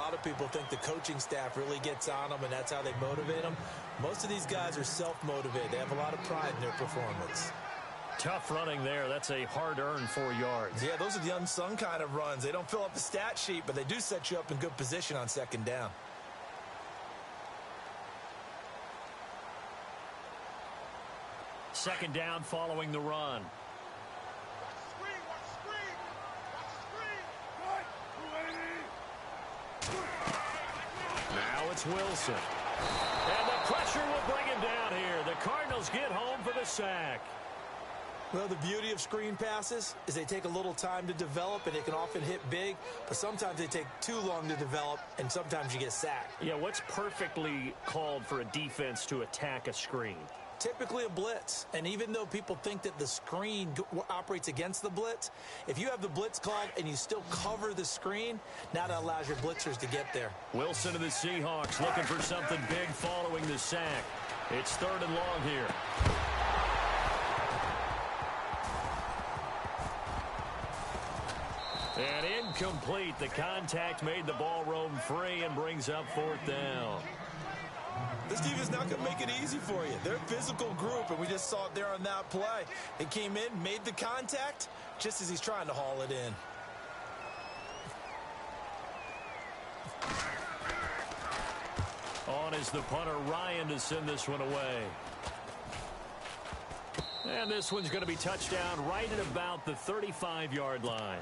lot of people think the coaching staff really gets on them, and that's how they motivate them. Most of these guys are self-motivated. They have a lot of pride in their performance. Tough running there. That's a hard-earned 4 yards. Yeah, those are the unsung kind of runs. They don't fill up the stat sheet, but they do set you up in good position on second down. Second down following the run. Now it's Wilson. And the pressure will bring him down here. The Cardinals get home for the sack. Well, the beauty of screen passes is they take a little time to develop, and they can often hit big, but sometimes they take too long to develop, and sometimes you get sacked. Yeah, what's perfectly called for a defense to attack a screen? Typically a blitz, and even though people think that the screen operates against the blitz, if you have the blitz called and you still cover the screen, now that allows your blitzers to get there. Wilson to the Seahawks looking for something big following the sack. It's 3rd and long here. And incomplete. The contact made the ball roam free and brings up 4th down. This defense is not going to make it easy for you. They're a physical group, and we just saw it there on that play. They came in, made the contact, just as he's trying to haul it in. On is the punter, Ryan, to send this one away. And this one's going to be touchdown right at about the 35-yard line.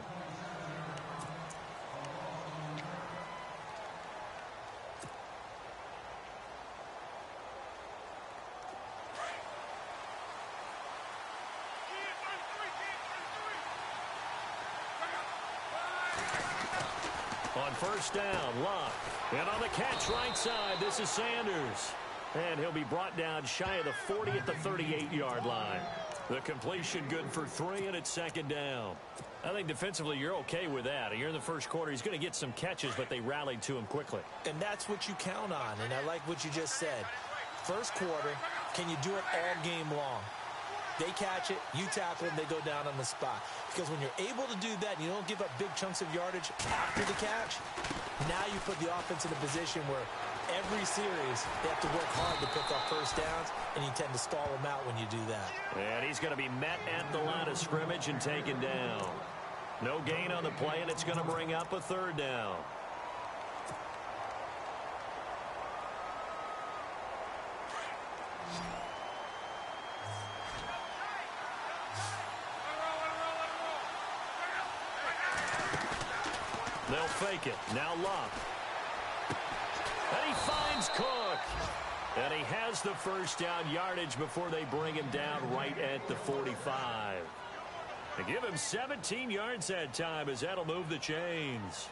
On first down, Luck. And on the catch right side, this is Sanders. And he'll be brought down shy of the 40 at the 38-yard line. The completion good for 3, and it's 2nd down. I think defensively you're okay with that. You're in the first quarter. He's going to get some catches, but they rallied to him quickly. And that's what you count on, and I like what you just said. First quarter, can you do it all game long? They catch it, you tackle them, they go down on the spot. Because when you're able to do that, and you don't give up big chunks of yardage after the catch, now you put the offense in a position where every series they have to work hard to pick up first downs, and you tend to stall them out when you do that. And he's going to be met at the line of scrimmage and taken down. No gain on the play, and it's going to bring up a 3rd down. They'll fake it. Now Luck. And he finds Cook. And he has the first down yardage before they bring him down right at the 45. They give him 17 yards that time as that'll move the chains.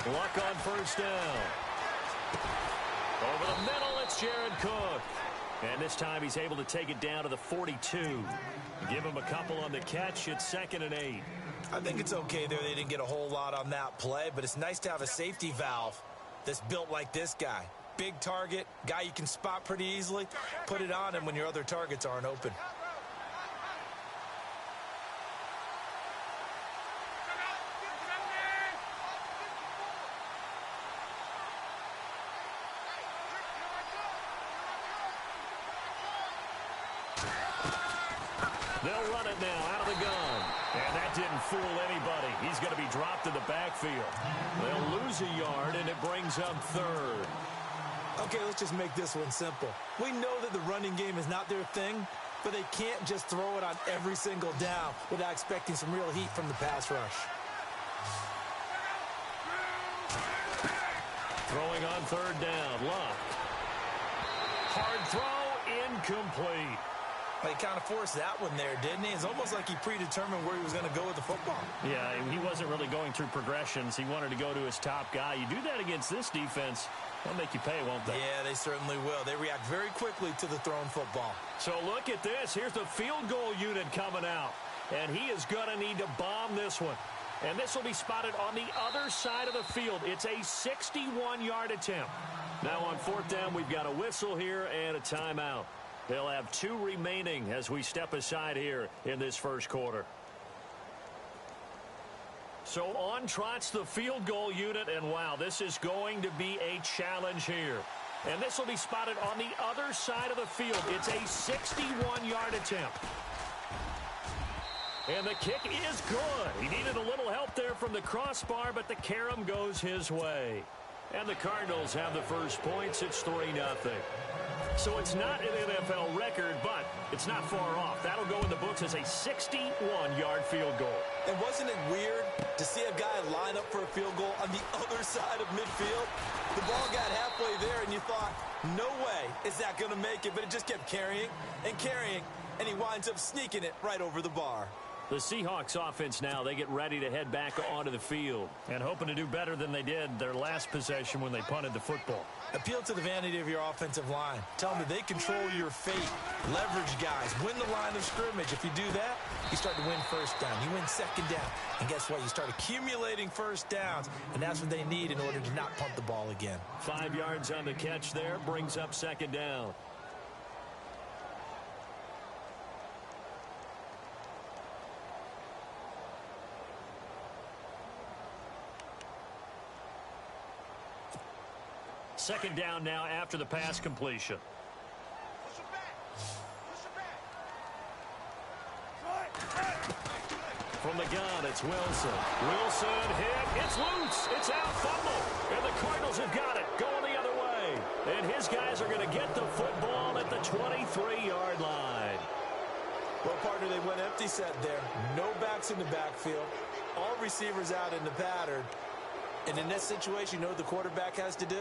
Luck on first down. Over the middle, it's Jared Cook. And this time he's able to take it down to the 42. Give him a couple on the catch. It's 2nd and 8. I think it's okay there. They didn't get a whole lot on that play, but it's nice to have a safety valve that's built like this guy. Big target, guy you can spot pretty easily. Put it on him when your other targets aren't open. They'll run it now out of the gun. And that didn't fool anybody. He's going to be dropped in the backfield. They'll lose a yard, and it brings up 3rd. Okay, let's just make this one simple. We know that the running game is not their thing, but they can't just throw it on every single down without expecting some real heat from the pass rush. Throwing on 3rd down, Luck. Hard throw, incomplete. He kind of forced that one there, didn't he? It's almost like he predetermined where he was going to go with the football. Yeah, he wasn't really going through progressions. He wanted to go to his top guy. You do that against this defense, they'll make you pay, won't they? Yeah, they certainly will. They react very quickly to the thrown football. So look at this. Here's the field goal unit coming out. And he is going to need to bomb this one. And this will be spotted on the other side of the field. It's a 61-yard attempt. Now on fourth down, we've got a whistle here and a timeout. They'll have 2 remaining as we step aside here in this first quarter. So on trots the field goal unit, and wow, this is going to be a challenge here. And this will be spotted on the other side of the field. It's a 61-yard attempt. And the kick is good. He needed a little help there from the crossbar, but the carom goes his way. And the Cardinals have the first points. It's 3-0. So it's not an NFL record, but it's not far off. That'll go in the books as a 61-yard field goal. And wasn't it weird to see a guy line up for a field goal on the other side of midfield? The ball got halfway there, and you thought, no way is that going to make it, but it just kept carrying, and he winds up sneaking it right over the bar. The Seahawks offense now, they get ready to head back onto the field and hoping to do better than they did their last possession when they punted the football. Appeal to the vanity of your offensive line. Tell them that they control your fate. Leverage guys. Win the line of scrimmage. If you do that, you start to win first down. You win second down. And guess what? You start accumulating first downs, and that's what they need in order to not punt the ball again. 5 yards on the catch there brings up second down. Second down now after the pass completion. From the gun, it's Wilson. Wilson hit. It's loose. It's out. Fumble. And the Cardinals have got it. Going the other way. And his guys are going to get the football at the 23-yard line. Well, partner, they went empty set there. No backs in the backfield. All receivers out in the pattern. And in this situation, you know what the quarterback has to do?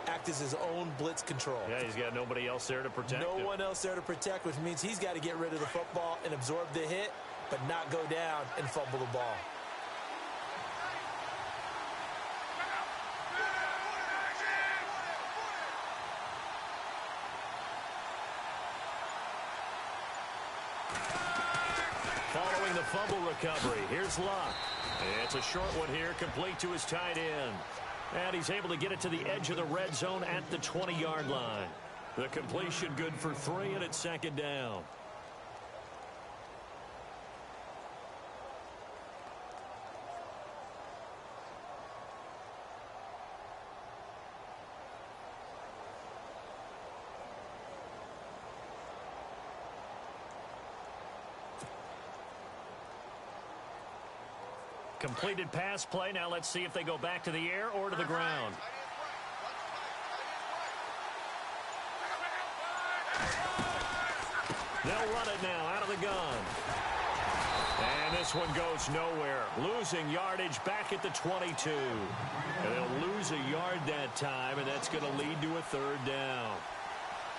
Act as his own blitz control. Yeah, he's got nobody else there to protect him. No one else there to protect, which means he's got to get rid of the football and absorb the hit, but not go down and fumble the ball. Following the fumble recovery, here's Luck. It's a short one here, complete to his tight end. And he's able to get it to the edge of the red zone at the 20-yard line. The completion good for 3, and it's second down. Completed pass play. Now let's see if they go back to the air or to the ground. They'll run it now out of the gun. And this one goes nowhere. Losing yardage back at the 22. And they'll lose a yard that time, and that's going to lead to a third down.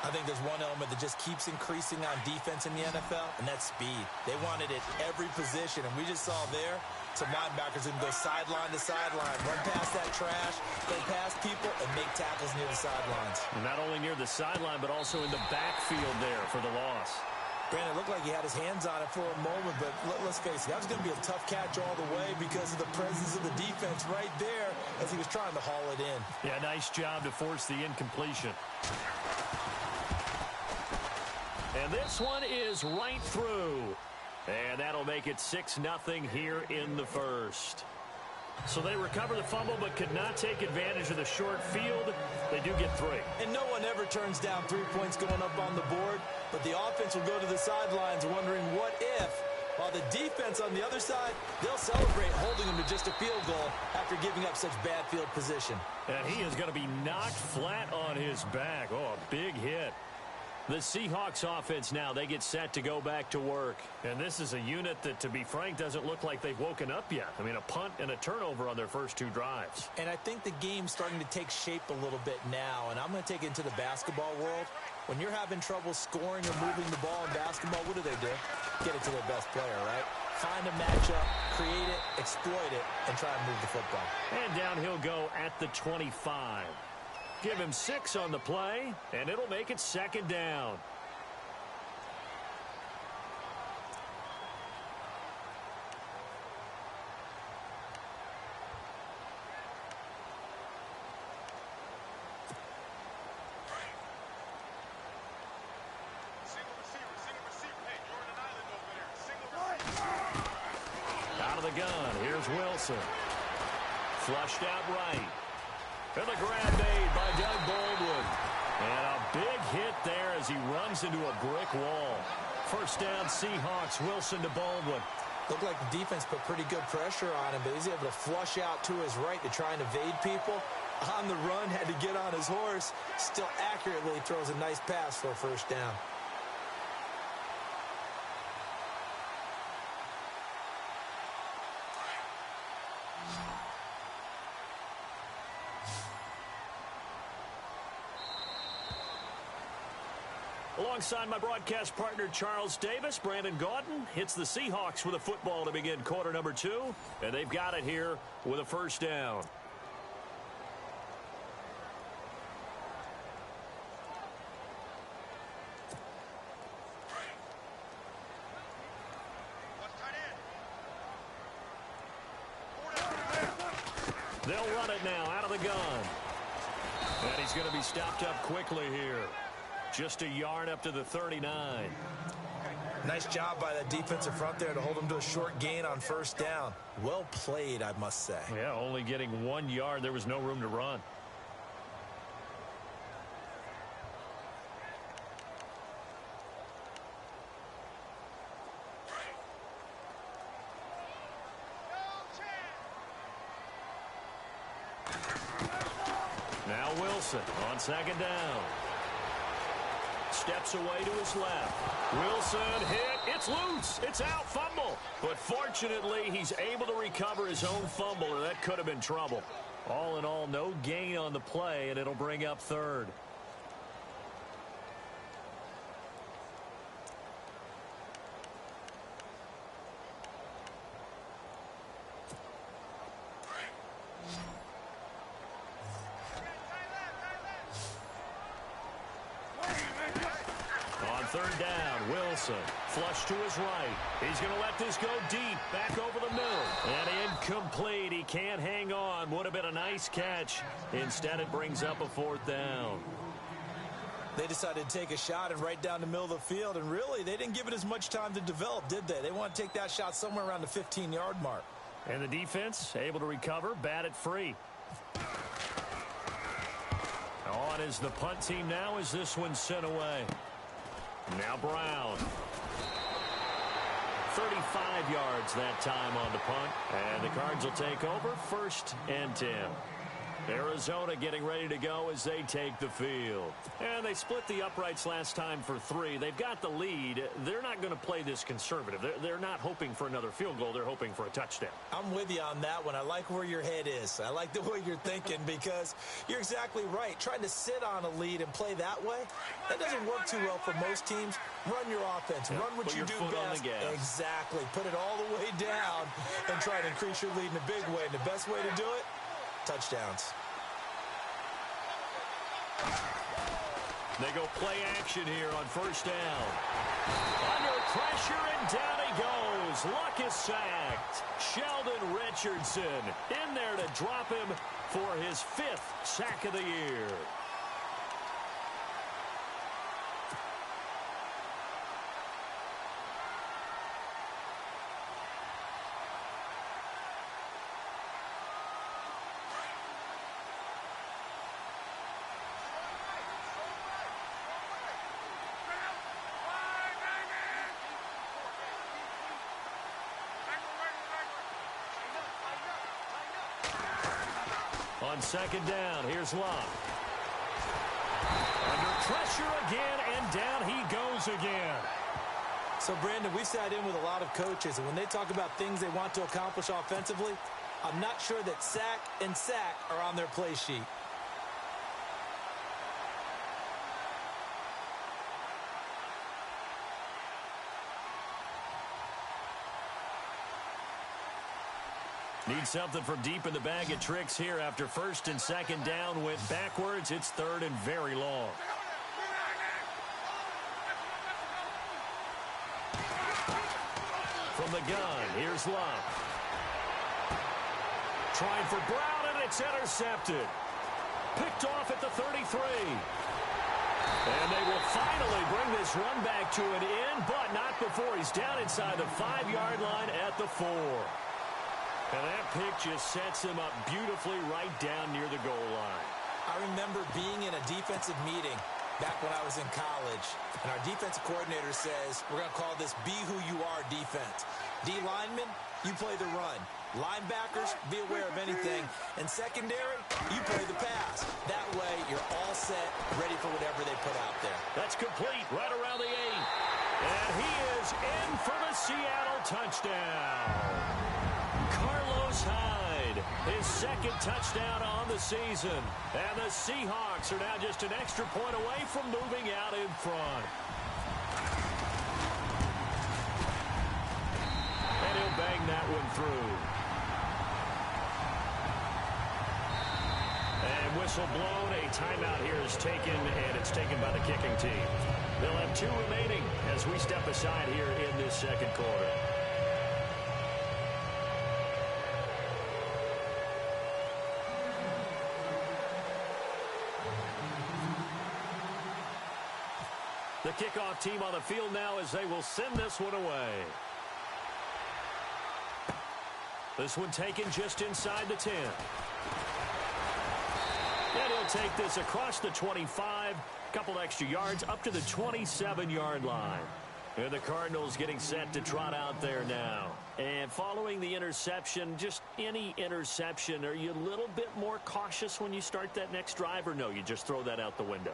I think there's one element that just keeps increasing on defense in the NFL, and that's speed. They want it at every position, and we just saw there some linebackers who can go sideline to sideline, run past that trash, go past people, and make tackles near the sidelines. And not only near the sideline, but also in the backfield there for the loss. Brandon, it looked like he had his hands on it for a moment, but let's face it, that was going to be a tough catch all the way because of the presence of the defense right there as he was trying to haul it in. Yeah, nice job to force the incompletion. And this one is right through. And that'll make it 6-0 here in the first. So they recover the fumble but could not take advantage of the short field. They do get 3. And no one ever turns down 3 points going up on the board. But the offense will go to the sidelines wondering what if. While the defense on the other side, they'll celebrate holding them to just a field goal after giving up such bad field position. And he is going to be knocked flat on his back. Oh, a big hit. The Seahawks offense now, they get set to go back to work. And this is a unit that, to be frank, doesn't look like they've woken up yet. I mean, a punt and a turnover on their first 2 drives. And I think the game's starting to take shape a little bit now. And I'm going to take it into the basketball world. When you're having trouble scoring or moving the ball in basketball, what do? Get it to their best player, right? Find a matchup, create it, exploit it, and try and move the football. And down he'll go at the 25. Give him 6 on the play, and it'll make it 2nd down. Out of the gun, here's Wilson. Flushed out right. And the grab made by Doug Baldwin. And a big hit there as he runs into a brick wall. First down, Seahawks. Wilson to Baldwin. Looked like the defense put pretty good pressure on him, but he's able to flush out to his right to try and evade people. On the run, had to get on his horse. Still accurately throws a nice pass for a first down. Alongside my broadcast partner, Charles Davis, Brandon Gaudin hits the Seahawks with a football to begin quarter number 2. And they've got it here with a first down. They'll run it now out of the gun. And he's going to be stopped up quickly here. Just a yard up to the 39. Nice job by that defensive front there to hold him to a short gain on first down. Well played, I must say. Yeah, only getting 1 yard. There was no room to run. Now Wilson on 2nd down. Steps away to his left. Wilson hit. It's loose. It's out. Fumble. But fortunately, he's able to recover his own fumble, or that could have been trouble. All in all, no gain on the play, and it'll bring up 3rd. On 3rd down, Wilson flush to his right. He's going to let this go deep, back over the middle. And incomplete. He can't hang on. Would have been a nice catch. Instead, it brings up a 4th down. They decided to take a shot and right down the middle of the field, and really, they didn't give it as much time to develop, did they? They want to take that shot somewhere around the 15-yard mark. And the defense able to recover, bat it free. On is the punt team now as this one's sent away. Now Brown. 35 yards that time on the punt. And the Cards will take over 1st and 10. Arizona getting ready to go as they take the field. And they split the uprights last time for 3. They've got the lead. They're not going to play this conservative. They're not hoping for another field goal. They're hoping for a touchdown. I'm with you on that one. I like where your head is. I like the way you're thinking because you're exactly right. Trying to sit on a lead and play that way, that doesn't work too well for most teams. Run your offense. Yeah, run what you do best. Exactly. Put it all the way down and try to increase your lead in a big way. And the best way to do it, touchdowns. They go play action here on 1st down. Under pressure, and down he goes. Luck is sacked. Sheldon Richardson in there to drop him for his 5th sack of the year. On 2nd down, here's Locke. Under Pressure again, and down he goes again. So, Brandon, we've sat in with a lot of coaches, and when they talk about things they want to accomplish offensively, I'm not sure that sack and sack are on their play sheet. Need something from deep in the bag of tricks here after first and second down went backwards. It's third and very long. From the gun, here's Love. Trying for Brown, and it's intercepted. Picked off at the 33. And they will finally bring this run back to an end, but not before he's down inside the 5-yard line at the 4. And that pick just sets him up beautifully right down near the goal line. I remember being in a defensive meeting back when I was in college, and our defensive coordinator says, we're going to call this be who you are defense. D linemen, you play the run. Linebackers, be aware of anything. And secondary, you play the pass. That way, you're all set, ready for whatever they put out there. That's complete right around the 8. And he is in for the Seattle touchdown. Carlos Hyde, his second touchdown on the season. And the Seahawks are now just an extra point away from moving out in front. And he'll bang that one through. And whistle blown, a timeout here is taken, and it's taken by the kicking team. They'll have 2 remaining as we step aside here in this second quarter. The kickoff team on the field now as they will send this one away. This one taken just inside the 10. And he'll take this across the 25, couple extra yards up to the 27-yard line. And the Cardinals getting set to trot out there now. And following the interception, just any interception, are you a little bit more cautious when you start that next drive, or no, you just throw that out the window?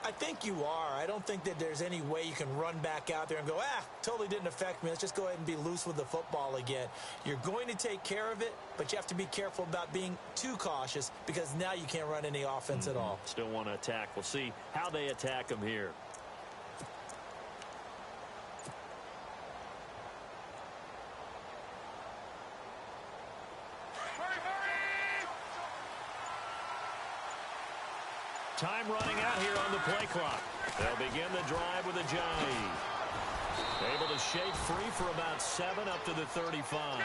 I think you are. I don't think that there's any way you can run back out there and go, totally didn't affect me. Let's just go ahead and be loose with the football again. You're going to take care of it, but you have to be careful about being too cautious because now you can't run any offense at all. Still want to attack. We'll see how they attack them here. Time running out here on the play clock. They'll begin the drive with a jive. Able to shake free for about 7 up to the 35.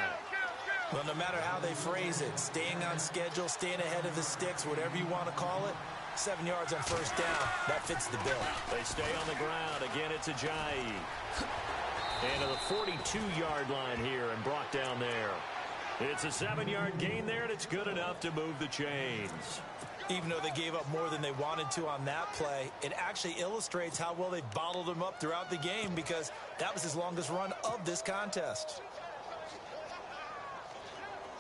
Well, no matter how they phrase it, staying on schedule, staying ahead of the sticks, whatever you want to call it, 7 yards on first down, that fits the bill. They stay on the ground. Again, it's a jive. And to the 42-yard line here and brought down there. It's a 7-yard gain there, and it's good enough to move the chains. Even though they gave up more than they wanted to on that play, it actually illustrates how well they bottled them up throughout the game because that was his longest run of this contest.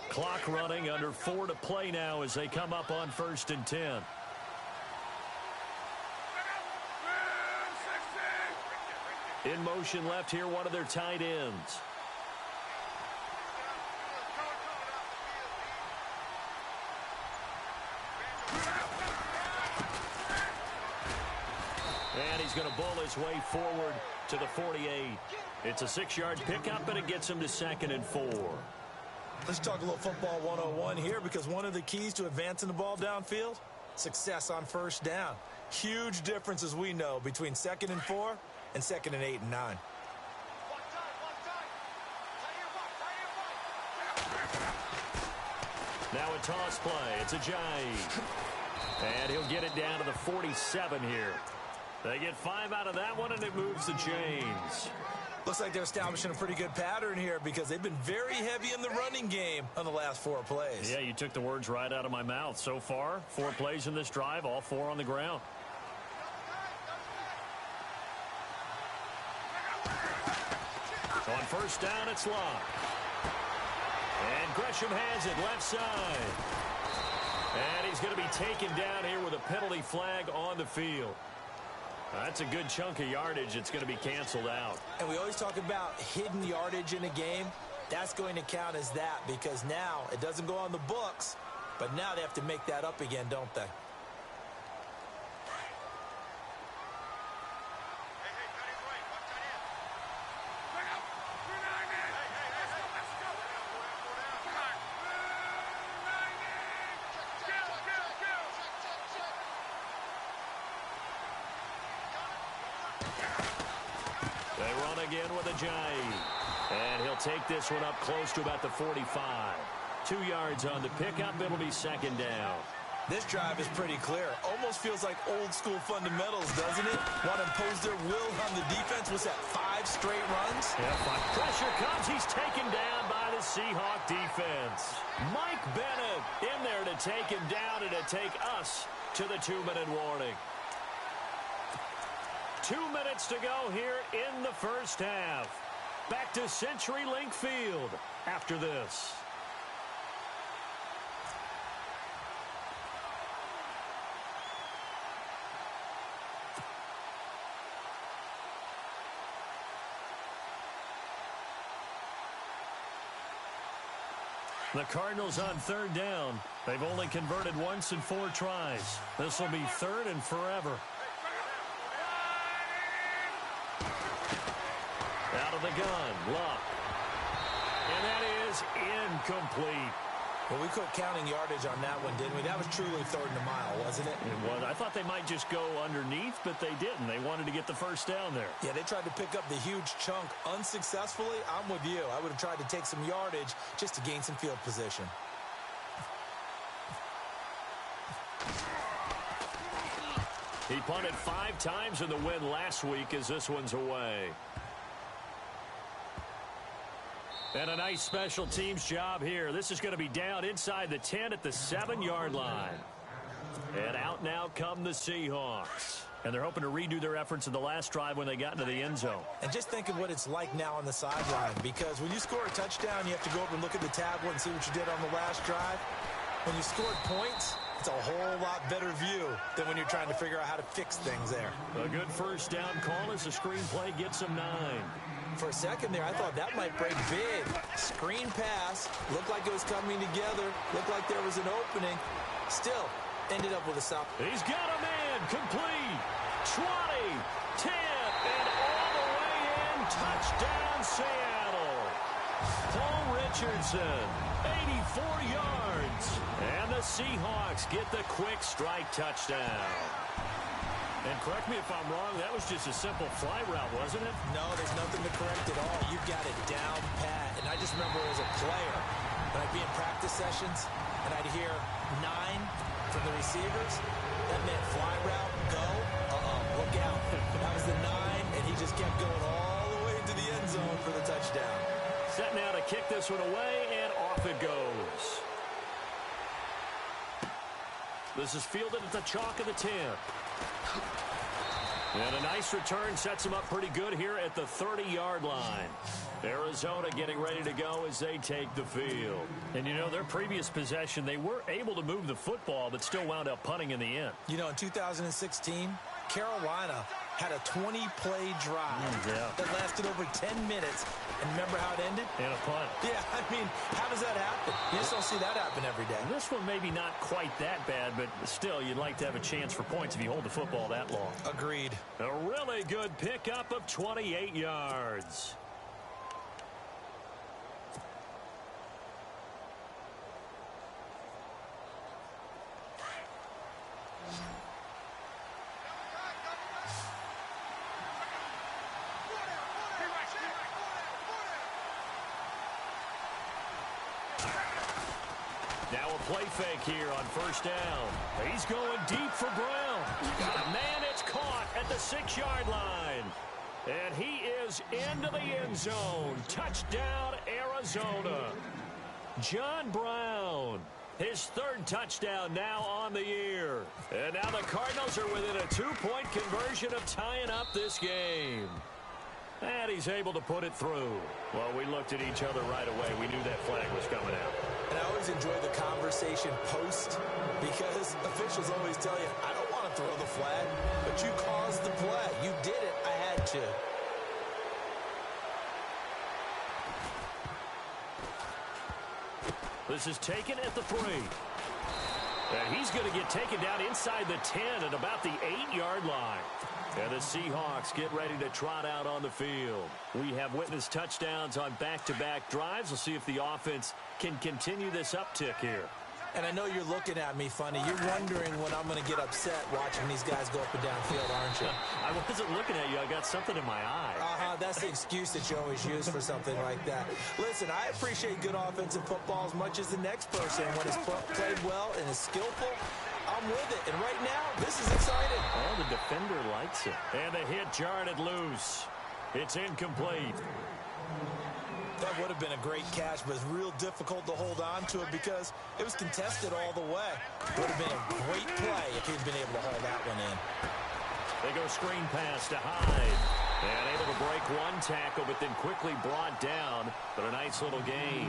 Clock running, under 4 to play now as they come up on 1st and 10. In motion left here, one of their tight ends. And he's going to bull his way forward to the 48. It's a 6-yard pickup, and it gets him to 2nd and 4. Let's talk a little football 101 here because one of the keys to advancing the ball downfield, success on first down. Huge difference, as we know, between 2nd and 4 and 2nd and 8 and 9. Now a toss play. It's a jive. And he'll get it down to the 47 here. They get 5 out of that one, and it moves the chains. Looks like they're establishing a pretty good pattern here because they've been very heavy in the running game on the last 4 plays. Yeah, you took the words right out of my mouth. So far, 4 plays in this drive, all 4 on the ground. On first down, it's Locke. And Gresham has it left side. And he's going to be taken down here with a penalty flag on the field. That's a good chunk of yardage. It's going to be canceled out. And we always talk about hidden yardage in a game. That's going to count as that because now it doesn't go on the books, but now they have to make that up again, don't they? With a jive. And he'll take this one up close to about the 45. 2 yards on the pickup. It'll be second down. This drive is pretty clear. Almost feels like old school fundamentals, doesn't it? Want to impose their will on the defense. What's that, 5 straight runs? Yeah, pressure comes. He's taken down by the Seahawk defense. Mike Bennett in there to take him down and to take us to the 2-minute warning. 2 minutes to go here in the first half. Back to CenturyLink Field after this. The Cardinals on third down. They've only converted once in 4 tries. This will be third and forever. Out of the gun, Luck. And that is incomplete. Well, we quit counting yardage on that one, didn't we? That was truly third and a mile, wasn't it? It was. I thought they might just go underneath, but they didn't. They wanted to get the first down there. Yeah, they tried to pick up the huge chunk unsuccessfully. I'm with you. I would have tried to take some yardage just to gain some field position. He punted 5 times in the win last week as this one's away. And a nice special teams job here. This is going to be down inside the 10 at the 7-yard line. And out now come the Seahawks. And they're hoping to redo their efforts in the last drive when they got into the end zone. And just think of what it's like now on the sideline. Because when you score a touchdown, you have to go up and look at the tablet and see what you did on the last drive. When you scored points, it's a whole lot better view than when you're trying to figure out how to fix things there. A good first down call as the screenplay gets them 9. For a second there, I thought that might break big. Screen pass. Looked like it was coming together. Looked like there was an opening. Still, ended up with a stop. He's got a man. Complete. 20. 10. And all the way in. Touchdown, Seattle. Paul Richardson. 84 yards. And the Seahawks get the quick strike touchdown. And correct me if I'm wrong, that was just a simple fly route, wasn't it? No, there's nothing to correct at all. You've got it down pat. And I just remember as a player, when I'd be in practice sessions, and I'd hear 9 from the receivers, that meant fly route, go, look out. That was the 9, and he just kept going all the way to the end zone for the touchdown. Set now to kick this one away, and off it goes. This is fielded at the chalk of the 10. And a nice return sets them up pretty good here at the 30-yard line. Arizona getting ready to go as they take the field. And, you know, their previous possession, they were able to move the football, but still wound up punting in the end. You know, in 2016, Carolina had a 20-play drive that lasted over 10 minutes. And remember how it ended? And a punt. Yeah, I mean, how does that happen? You just don't see that happen every day. This one maybe not quite that bad, but still, you'd like to have a chance for points if you hold the football that long. Agreed. A really good pickup of 28 yards. Now a play fake here on first down. He's going deep for Brown. Got a man, it's caught at the 6-yard line. And he is into the end zone. Touchdown, Arizona. John Brown, his 3rd touchdown now on the year. And now the Cardinals are within a 2-point conversion of tying up this game. And he's able to put it through. Well, we looked at each other right away. We knew that flag was coming out. And I always enjoy the conversation post because officials always tell you, I don't want to can't throw the flag, but you caused the play. You did it. I had to. This is taken at the 3. And he's going to get taken down inside the 10 at about the 8-yard line. And the Seahawks get ready to trot out on the field. We have witnessed touchdowns on back-to-back drives. We'll see if the offense can continue this uptick here. And I know you're looking at me funny. You're wondering when I'm going to get upset watching these guys go up and down field, aren't you? I wasn't looking at you. I got something in my eye. That's the excuse that you always use for something like that. Listen, I appreciate good offensive football as much as the next person. When it's played well and is skillful, I'm with it. And right now, this is exciting. Oh, the defender likes it. And the hit jarred it loose. It's incomplete. That would have been a great catch, but it's real difficult to hold on to it because it was contested all the way. Would have been a great play if he'd been able to haul that one in. They go screen pass to Hyde. And able to break one tackle, but then quickly brought down. But a nice little gain.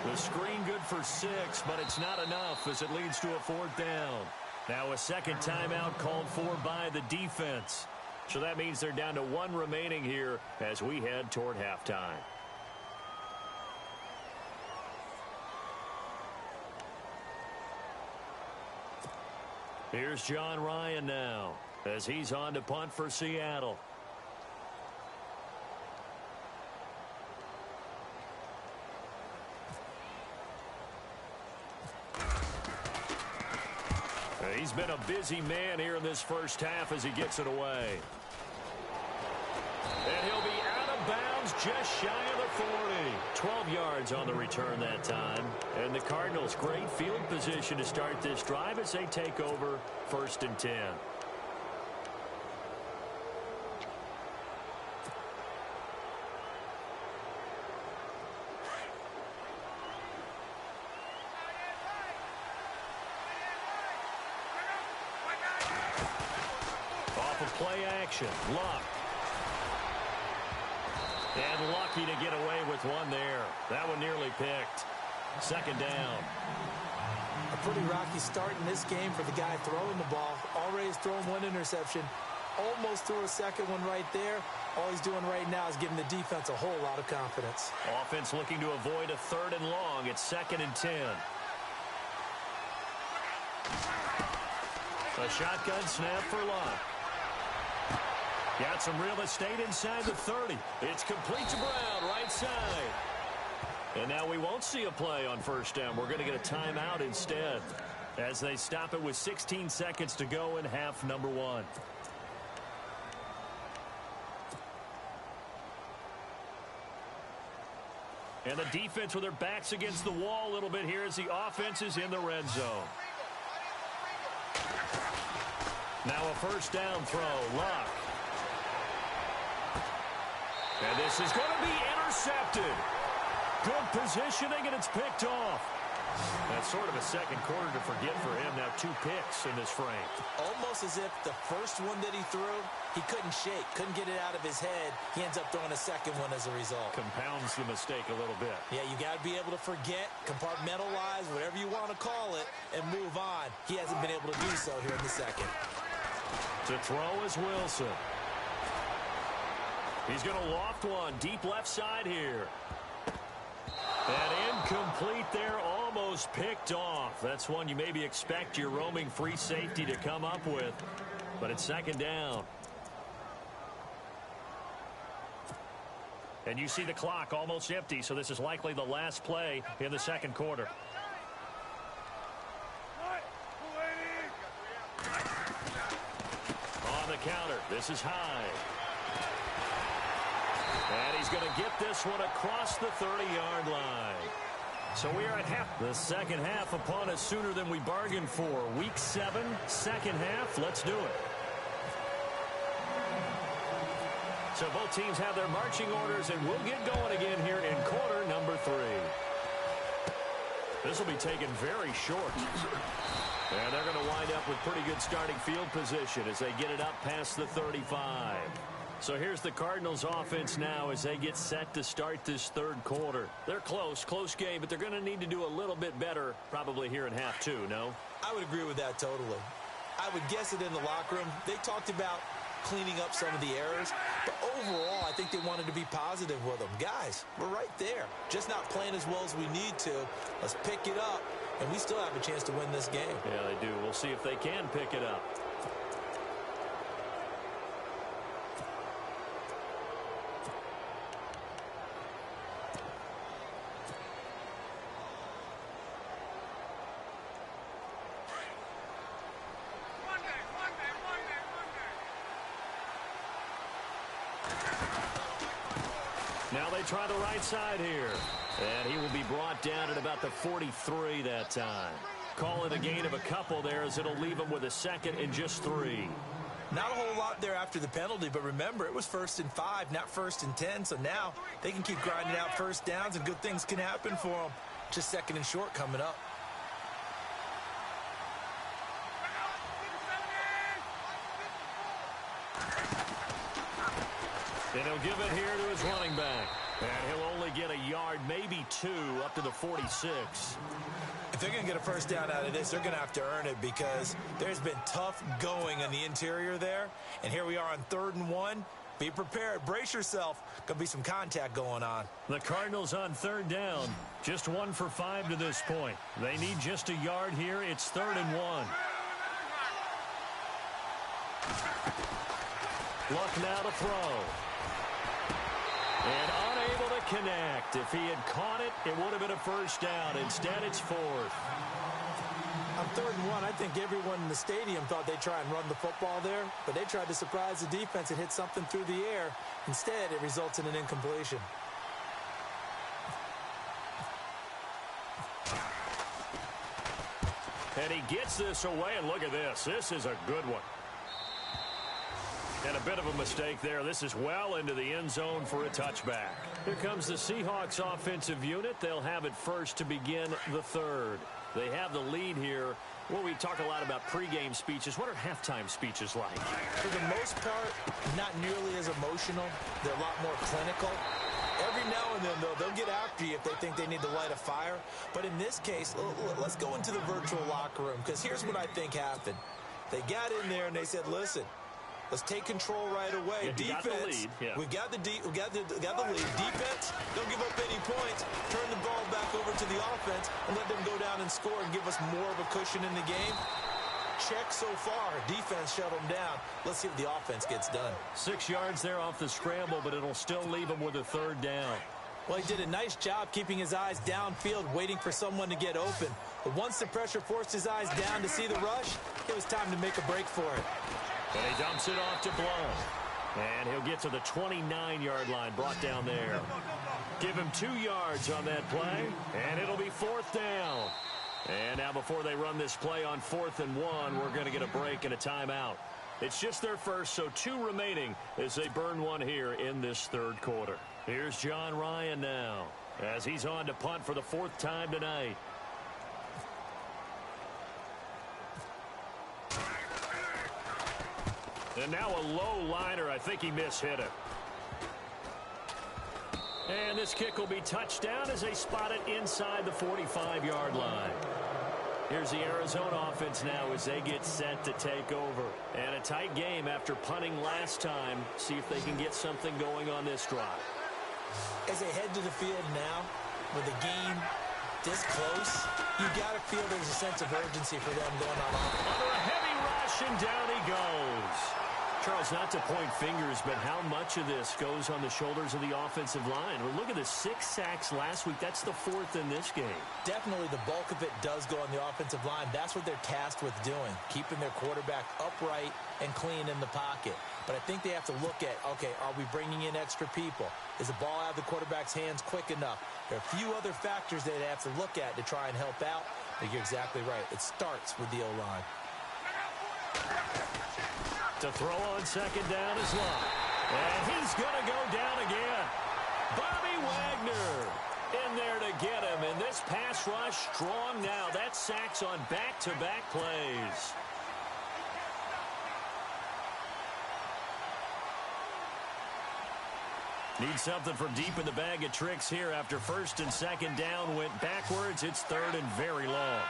The screen good for 6, but it's not enough as it leads to a 4th down. Now a second timeout called for by the defense. So that means they're down to 1 remaining here as we head toward halftime. Here's John Ryan now as he's on to punt for Seattle. He's been a busy man here in this first half as he gets it away. And he'll be out of bounds just shy of the 40. 12 yards on the return that time. And the Cardinals, great field position to start this drive as they take over 1st and 10. Off of play action, Luck. And lucky to get away with one there. That one nearly picked. 2nd down. A pretty rocky start in this game for the guy throwing the ball. Already has thrown 1 interception. Almost threw a second one right there. All he's doing right now is giving the defense a whole lot of confidence. Offense looking to avoid a 3rd and long. It's 2nd and 10. A shotgun snap for Luck. Got some real estate inside the 30. It's complete to Brown, right side. And now we won't see a play on 1st down. We're going to get a timeout instead as they stop it with 16 seconds to go in half number 1. And the defense with their backs against the wall a little bit here as the offense is in the red zone. Now a 1st down throw, Luck. And this is going to be intercepted. Good positioning, and it's picked off. That's sort of a second quarter to forget for him. Now 2 picks in this frame. Almost as if the first one that he threw, he couldn't shake, couldn't get it out of his head. He ends up throwing a second one as a result. Compounds the mistake a little bit. Yeah, you got to be able to forget, compartmentalize, whatever you want to call it, and move on. He hasn't been able to do so here in the second. To throw is Wilson. He's going to loft one deep left side here. And incomplete there, almost picked off. That's one you maybe expect your roaming free safety to come up with. But it's 2nd down. And you see the clock almost empty, so this is likely the last play in the second quarter. On the counter, this is Hyde. And he's going to get this one across the 30-yard line. So we are at half. The second half upon us sooner than we bargained for. Week 7, second half. Let's do it. So both teams have their marching orders, and we'll get going again here in quarter number 3. This will be taken very short. And they're going to wind up with pretty good starting field position as they get it up past the 35. So here's the Cardinals offense now as they get set to start this third quarter. They're close game, but they're going to need to do a little bit better probably here in half 2, no? I would agree with that totally. I would guess it in the locker room. They talked about cleaning up some of the errors, but overall, I think they wanted to be positive with them. Guys, we're right there. Just not playing as well as we need to. Let's pick it up, and we still have a chance to win this game. Yeah, they do. We'll see if they can pick it up. Now they try the right side here. And he will be brought down at about the 43 that time. Call it a gain of a couple there as it'll leave him with a second and just 3. Not a whole lot there after the penalty, but remember, it was 1st and 5, not 1st and 10. So now they can keep grinding out first downs and good things can happen for them. Just 2nd and short coming up. And he'll give it here to his running back. And he'll only get a yard, maybe 2, up to the 46. If they're going to get a first down out of this, they're going to have to earn it because there's been tough going on the interior there. And here we are on 3rd and 1. Be prepared. Brace yourself. Going to be some contact going on. The Cardinals on 3rd down. Just 1 for 5 to this point. They need just a yard here. It's 3rd and 1. Luck now to throw. And unable to connect. If he had caught it, it would have been a first down. Instead, it's 4th. On 3rd and 1, I think everyone in the stadium thought they'd try and run the football there, but they tried to surprise the defense and hit something through the air. Instead, it results in an incompletion. And he gets this away, and look at this. This is a good one. And a bit of a mistake there. This is well into the end zone for a touchback. Here comes the Seahawks offensive unit. They'll have it first to begin the 3rd. They have the lead here. Well, we talk a lot about pregame speeches. What are halftime speeches like? For the most part, not nearly as emotional. They're a lot more clinical. Every now and then, though, they'll get after you if they think they need to light a fire. But in this case, let's go into the virtual locker room, because here's what I think happened. They got in there and they said, listen, let's take control right away. Yeah, defense, we got the lead. Defense, don't give up any points. Turn the ball back over to the offense and let them go down and score and give us more of a cushion in the game. Check so far. Defense shut them down. Let's see if the offense gets done. 6 yards there off the scramble, but it'll still leave him with a 3rd down. Well, he did a nice job keeping his eyes downfield, waiting for someone to get open. But once the pressure forced his eyes down to see the rush, it was time to make a break for it. And he dumps it off to Blount. And he'll get to the 29-yard line, brought down there. Give him 2 yards on that play, and it'll be 4th down. And now before they run this play on 4th and 1, we're going to get a break and a timeout. It's just their first, so 2 remaining as they burn one here in this 3rd quarter. Here's John Ryan now as he's on to punt for the 4th time tonight. And now a low liner. I think he mishit it. And this kick will be touched down as they spot it inside the 45-yard line. Here's the Arizona offense now as they get set to take over. And a tight game after punting last time. See if they can get something going on this drive. As they head to the field now, with the game this close, you got to feel there's a sense of urgency for them going on offense. Under a heavy rush, and down he goes. Charles, not to point fingers, but how much of this goes on the shoulders of the offensive line? Well, look at the 6 sacks last week. That's the 4th in this game. Definitely the bulk of it does go on the offensive line. That's what they're tasked with doing, keeping their quarterback upright and clean in the pocket. But I think they have to look at, okay, are we bringing in extra people? Is the ball out of the quarterback's hands quick enough? There are a few other factors they have to look at to try and help out. But you're exactly right. It starts with the O-line. To throw on 2nd down is Lott. And he's going to go down again. Bobby Wagner in there to get him. And this pass rush strong now. That's sacks on back-to-back plays. Need something from deep in the bag of tricks here after 1st and 2nd down went backwards. It's 3rd and very long.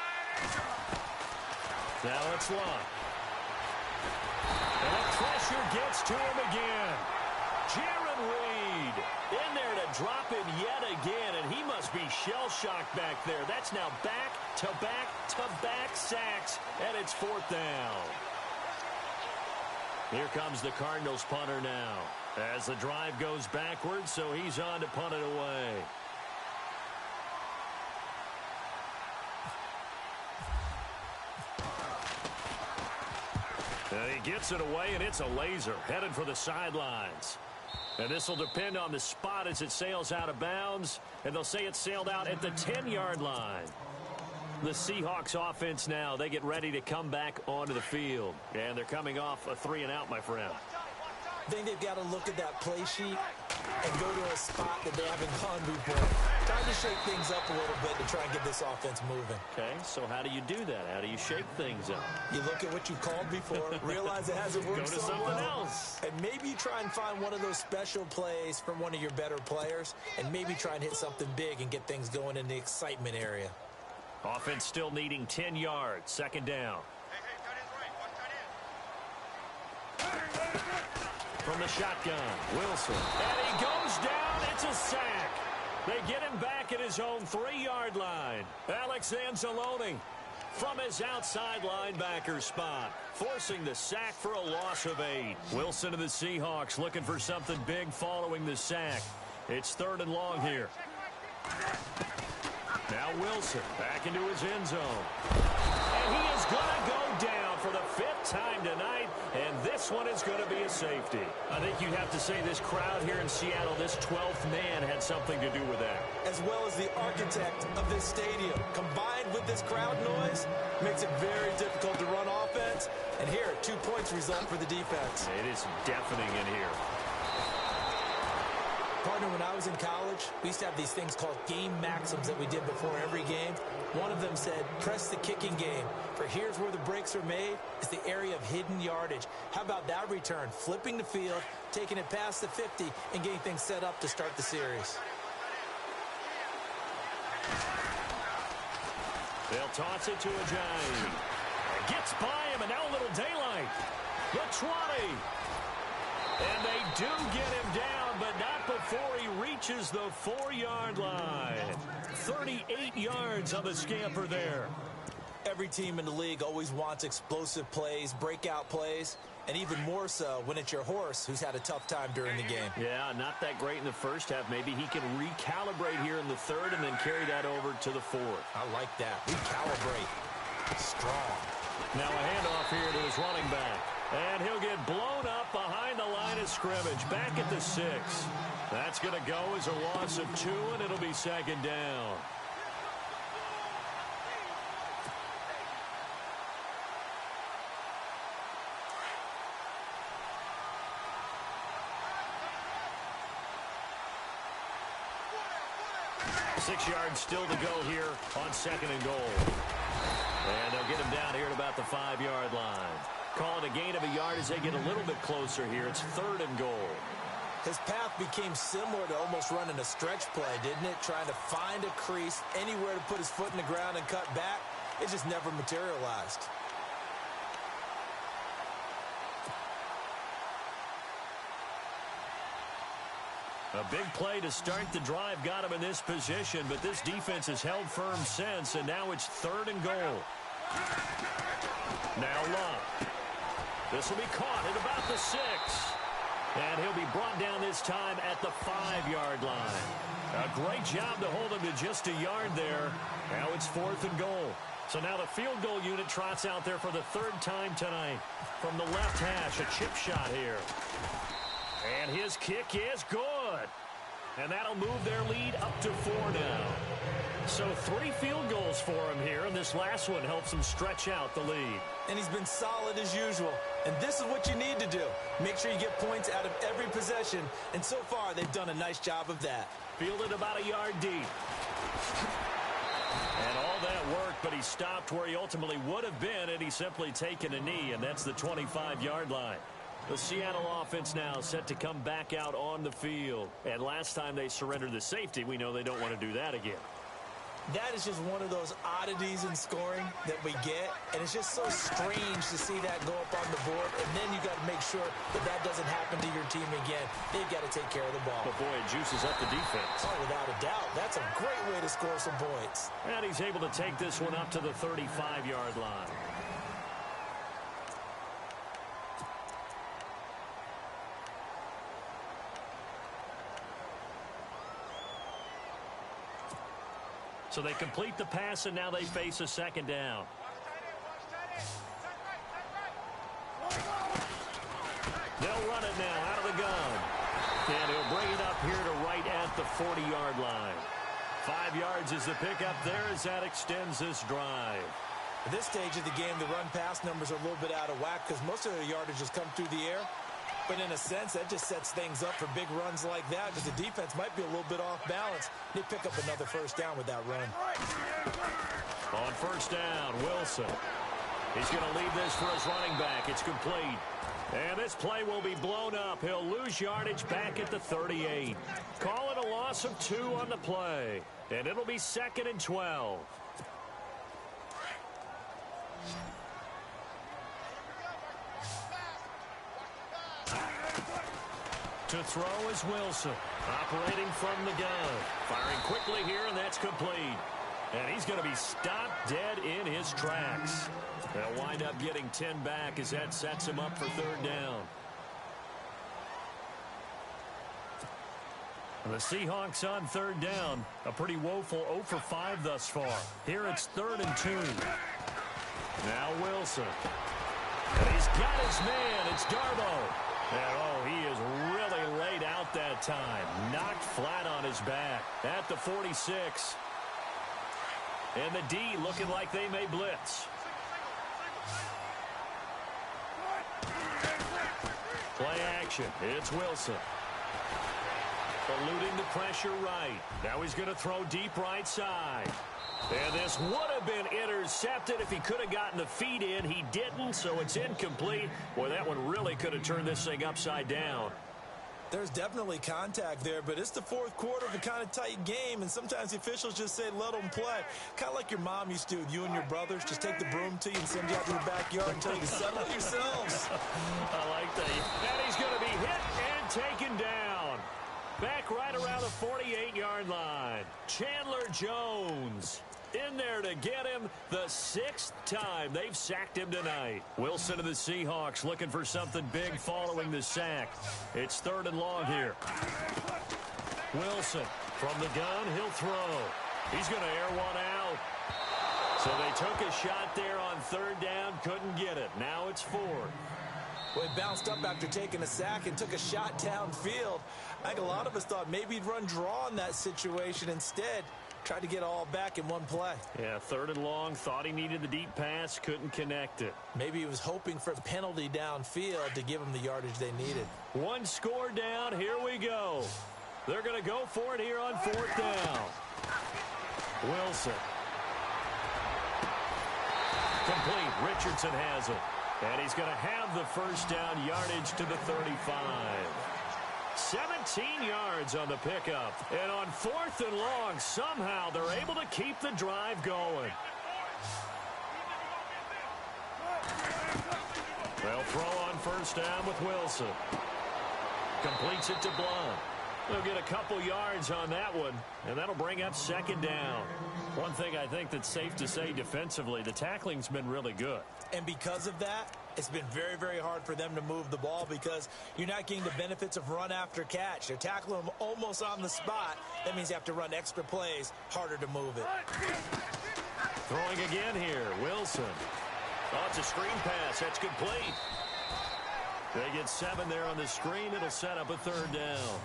Now it's Lott. And the pressure gets to him again. Jaron Reed in there to drop him yet again, and he must be shell-shocked back there. That's now back-to-back-to-back sacks, and it's 4th down. Here comes the Cardinals punter now as the drive goes backwards, so he's on to punt it away. And he gets it away, and it's a laser headed for the sidelines. And this will depend on the spot as it sails out of bounds, and they'll say it sailed out at the 10-yard line. The Seahawks offense now, they get ready to come back onto the field. And they're coming off a 3-and-out, my friend. I think they've got to look at that play sheet and go to a spot that they haven't gone before. Trying to shake things up a little bit to try and get this offense moving. Okay, so how do you do that? How do you shake things up? You look at what you called before, realize it hasn't worked so well. Go to something else. And maybe you try and find one of those special plays from one of your better players, and maybe try and hit something big and get things going in the excitement area. Offense still needing 10 yards. 2nd down. From the shotgun, Wilson. And he goes down. It's a sack. They get him back at his own 3-yard line. Alex Anzalone from his outside linebacker spot, forcing the sack for a loss of 8. Wilson of the Seahawks looking for something big following the sack. It's 3rd and long here. Now Wilson back into his end zone. And he is going to go down for the 5th time tonight, and this one is going to be a safety. I think you'd have to say this crowd here in Seattle, this 12th man had something to do with that. As well as the architect of this stadium, combined with this crowd noise, makes it very difficult to run offense. And here, 2 points result for the defense. It is deafening in here. Partner, when I was in college, we used to have these things called game maxims that we did before every game. One of them said, press the kicking game. For here's where the breaks are made, is the area of hidden yardage. How about that return? Flipping the field, taking it past the 50, and getting things set up to start the series. They'll toss it to Ajayi. Gets by him, and now a little daylight. The 20. And they do get him down, but not before he reaches the 4-yard line. 38 yards on the scamper there. Every team in the league always wants explosive plays, breakout plays, and even more so when it's your horse who's had a tough time during the game. Yeah, not that great in the first half. Maybe he can recalibrate here in the 3rd and then carry that over to the 4th. I like that. Recalibrate. Strong. Now a handoff here to his running back. And he'll get blown up behind the line of scrimmage. Back at the 6. That's going to go as a loss of 2, and it'll be 2nd down. Six yards still to go here on 2nd and goal. And they'll get him down here at about the 5-yard line. Call it a gain of a yard as they get a little bit closer here. It's 3rd and goal. His path became similar to almost running a stretch play, didn't it? Trying to find a crease, anywhere to put his foot in the ground and cut back. It just never materialized. A big play to start the drive got him in this position, but this defense has held firm since, and now it's 3rd and goal. Now Love. This will be caught at about the 6. And he'll be brought down this time at the 5-yard line. A great job to hold him to just a yard there. Now it's 4th and goal. So now the field goal unit trots out there for the 3rd time tonight. From the left hash, a chip shot here. And his kick is good. And that'll move their lead up to 4 now. So 3 field goals for him here, and this last one helps him stretch out the lead. And he's been solid as usual. And this is what you need to do. Make sure you get points out of every possession. And so far, they've done a nice job of that. Fielded about a yard deep. And all that work, but he stopped where he ultimately would have been had he simply taken a knee, and that's the 25-yard line. The Seattle offense now set to come back out on the field. And last time they surrendered the safety, we know they don't want to do that again. That is just one of those oddities in scoring that we get, and it's just so strange to see that go up on the board, and then you got to make sure that that doesn't happen to your team again. They've got to take care of the ball. But boy, it juices up the defense. Oh, without a doubt. That's a great way to score some points. And he's able to take this one up to the 35-yard line. So they complete the pass, and now they face a second down. They'll run it now out of the gun. And he'll bring it up here to right at the 40-yard line. 5 yards is the pickup there as that extends this drive. At this stage of the game, the run-pass numbers are a little bit out of whack because most of their yardage has come through the air. But in a sense, that just sets things up for big runs like that because the defense might be a little bit off balance. They pick up another first down with that run. On first down, Wilson. He's going to leave this for his running back. It's complete. And this play will be blown up. He'll lose yardage back at the 38. Call it a loss of 2 on the play. And it'll be 2nd and 12. To throw is Wilson, operating from the gun. Firing quickly here, and that's complete. And he's going to be stopped dead in his tracks. They'll wind up getting 10 back as that sets him up for 3rd down. The Seahawks on 3rd down. A pretty woeful 0 for 5 thus far. Here it's 3rd and 2. Now Wilson. And he's got his man. It's Darbo. And, oh, he is really laid out that time. Knocked flat on his back at the 46. And the D looking like they may blitz. Play action. It's Wilson. Eluding the pressure right. Now he's going to throw deep right side. And this would have been intercepted if he could have gotten the feet in. He didn't, so it's incomplete. Boy, that one really could have turned this thing upside down. There's definitely contact there, but it's the 4th quarter of a kind of tight game, and sometimes the officials just say, let them play. Kind of like your mom used to with you and your brothers. Just take the broom to you and send you out to the backyard and tell you to settle it yourselves. I like that. And he's going to be hit and taken down. Back right around the 48-yard line. Chandler Jones in there to get him the 6th time they've sacked him tonight. Wilson of the Seahawks looking for something big following the sack. It's 3rd and long here. Wilson from the gun, he'll throw. He's going to air one out. So they took a shot there on 3rd down, couldn't get it. Now it's 4th. Well, he bounced up after taking a sack and took a shot downfield. I think a lot of us thought maybe he'd run draw in that situation. Instead, tried to get all back in one play. Yeah, 3rd and long. Thought he needed the deep pass. Couldn't connect it. Maybe he was hoping for a penalty downfield to give him the yardage they needed. 1 score down. Here we go. They're going to go for it here on 4th down. Wilson. Complete. Richardson has it. And he's going to have the first down, yardage to the 35. 17 yards on the pickup. And on 4th and long, somehow they're able to keep the drive going. They'll throw on first down with Wilson. Completes it to Blunt. They'll get a couple yards on that one, and that'll bring up 2nd down. One thing I think that's safe to say defensively, the tackling's been really good. And because of that, it's been very, very hard for them to move the ball because you're not getting the benefits of run after catch. They're tackling them almost on the spot. That means you have to run extra plays, harder to move it. Throwing again here, Wilson. Oh, it's a screen pass. That's complete. They get 7 there on the screen. It'll set up a 3rd down.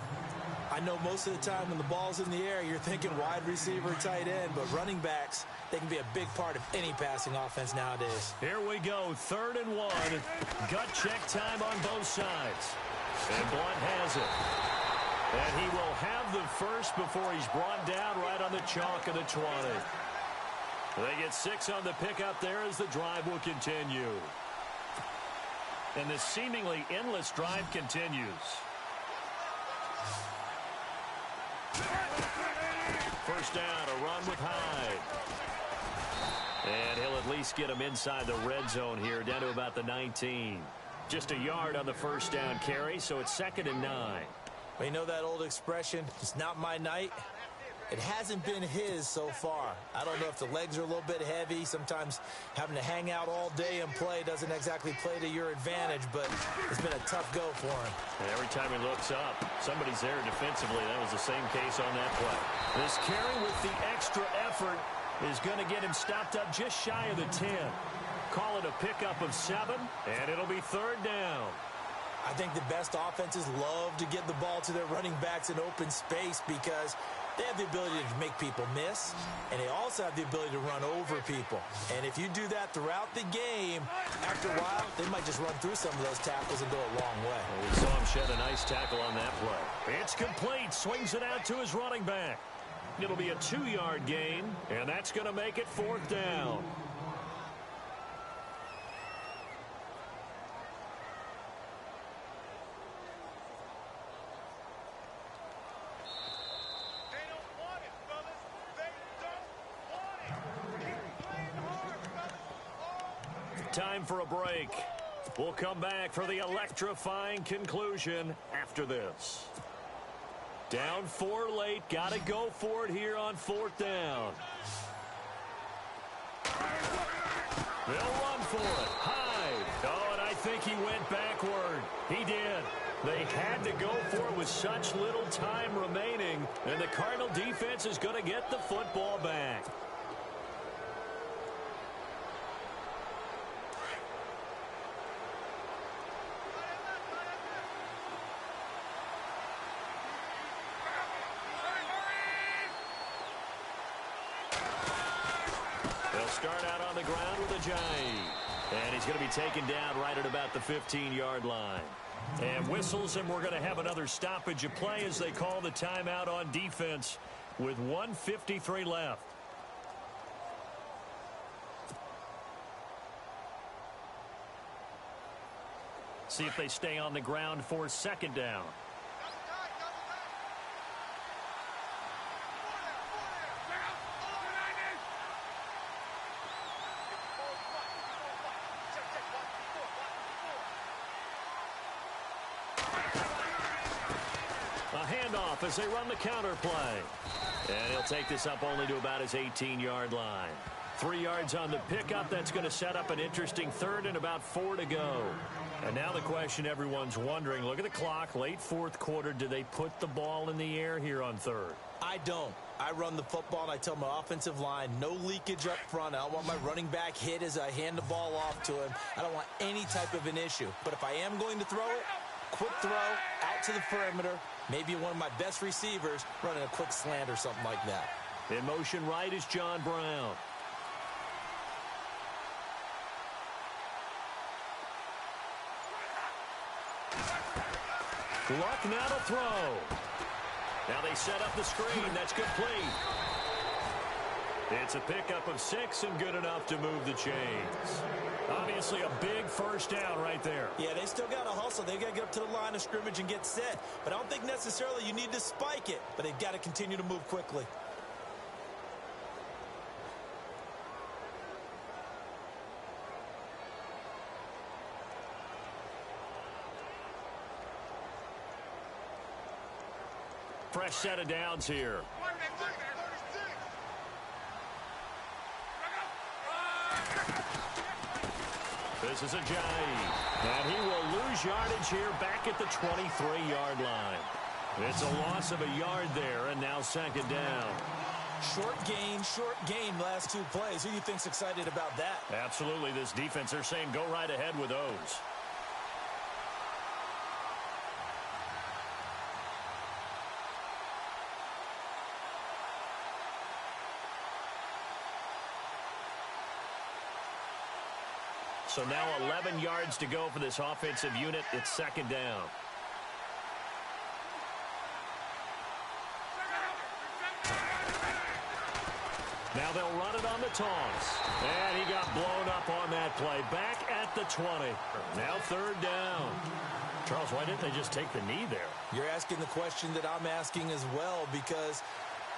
I know most of the time when the ball's in the air, you're thinking wide receiver, tight end, but running backs, they can be a big part of any passing offense nowadays. Here we go, 3rd and 1. Gut check time on both sides. And Blunt has it. And he will have the first before he's brought down right on the chalk of the 20. They get 6 on the pickup there as the drive will continue. And this seemingly endless drive continues. First down, a run with Hyde. And he'll at least get him inside the red zone here, down to about the 19. Just a yard on the first down carry, so it's 2nd and 9. Well, you know that old expression, it's not my night? It hasn't been his so far. I don't know if the legs are a little bit heavy. Sometimes having to hang out all day and play doesn't exactly play to your advantage, but it's been a tough go for him. And every time he looks up, somebody's there defensively. That was the same case on that play. This carry with the extra effort is going to get him stopped up just shy of the 10. Call it a pickup of 7, and it'll be 3rd down. I think the best offenses love to get the ball to their running backs in open space because they have the ability to make people miss, and they also have the ability to run over people. And if you do that throughout the game, after a while, they might just run through some of those tackles and go a long way. Well, we saw him shed a nice tackle on that play. It's complete. Swings it out to his running back. It'll be a 2-yard gain, and that's going to make it 4th down. Time for a break. We'll come back for the electrifying conclusion after this. Down 4 late. Got to go for it here on 4th down. They'll run for it. Hyde. Oh, and I think he went backward. He did. They had to go for it with such little time remaining, and the Cardinal defense is going to get the football back. Start out on the ground with a jive. And he's going to be taken down right at about the 15-yard line. And whistles, and we're going to have another stoppage of play as they call the timeout on defense with 1:53 left. See if they stay on the ground for 2nd down. As they run the counter play. And he'll take this up only to about his 18-yard line. 3 yards on the pickup. That's going to set up an interesting 3rd and about 4 to go. And now the question everyone's wondering, look at the clock, late 4th quarter. Do they put the ball in the air here on 3rd? I don't. I run the football, and I tell my offensive line, no leakage up front. I don't want my running back hit as I hand the ball off to him. I don't want any type of an issue. But if I am going to throw it, quick throw out to the perimeter, maybe one of my best receivers running a quick slant or something like that. In motion right is John Brown. Luck now to throw. Now they set up the screen. That's complete. It's a pickup of 6 and good enough to move the chains. Obviously a big first down right there. Yeah, they still got to hustle. They got to get up to the line of scrimmage and get set. But I don't think necessarily you need to spike it. But they've got to continue to move quickly. Fresh set of downs here. This is a jive. And he will lose yardage here back at the 23-yard line. It's a loss of a yard there, and now 2nd down. Short gain last 2 plays. Who do you think's excited about that? Absolutely. This defense, they're saying go right ahead with those. So now 11 yards to go for this offensive unit. It's 2nd down. Now they'll run it on the toss. And he got blown up on that play. Back at the 20. Now 3rd down. Charles, why didn't they just take the knee there? You're asking the question that I'm asking as well, because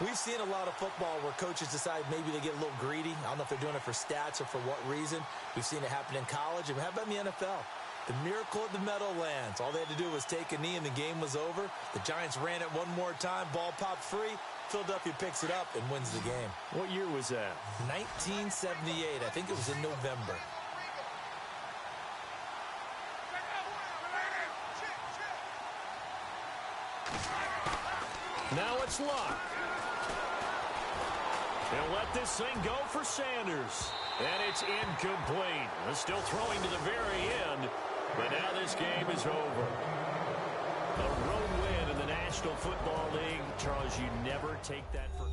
We've seen a lot of football where coaches decide maybe they get a little greedy. I don't know if they're doing it for stats or for what reason. We've seen it happen in college. And how about in the NFL? The miracle of the Meadowlands. All they had to do was take a knee and the game was over. The Giants ran it one more time. Ball popped free. Philadelphia picks it up and wins the game. What year was that? 1978. I think it was in November. Now it's Luck. He'll let this thing go for Sanders. And it's incomplete. Still throwing to the very end. But now this game is over. A road win in the National Football League. Charles, you never take that for